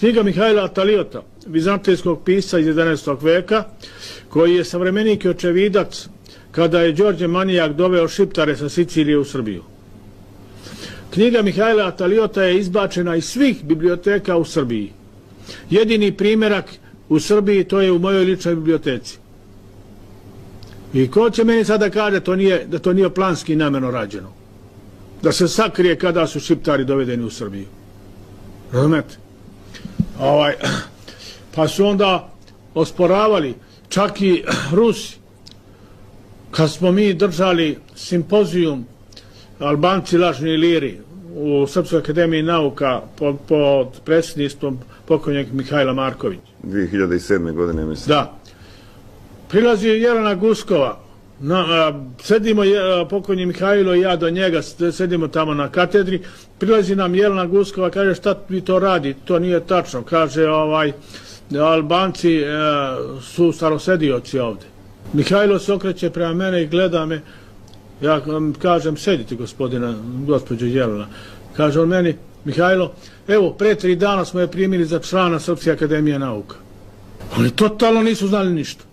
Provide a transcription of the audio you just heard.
Knjiga Mihajla Taliota, vizantijskog pisca iz 11. veka, koji je savremenik i očevidac kada je Đorđe Manijak doveo Šiptare sa Sicilije u Srbiju. Knjiga Mihajla Taliota je izbačena iz svih biblioteka u Srbiji. Jedini primjerak u Srbiji to je u mojoj ličnoj biblioteci. I ko će meni sada kaže da to nije planski namjerno rađeno? Da se sakrije kada su Šiptari dovedeni u Srbiju. Razumete? Pa su onda osporavali, čak i Rusi, kad smo mi držali simpozijum Albanci lažni liri u Srpskoj akademiji nauka pod predsjedništvom pokojnog Mihajla Marković. 2007. godine mislim. Da. Prilazi Jelena Guskova, sedimo pokojni Mihajlo i ja do njega, sedimo tamo na katedri, prilazi nam Jelena Guskova, kaže šta vi to radi, to nije tačno, kaže Albanci su starosedioci ovde. Mihajlo se okreće prema mene i gleda me, ja kažem sedite gospođo Jelena, kaže on meni, Mihajlo, evo pre 3 dana smo je primili za člana Srpske akademije nauka. Oni totalno nisu znali ništa.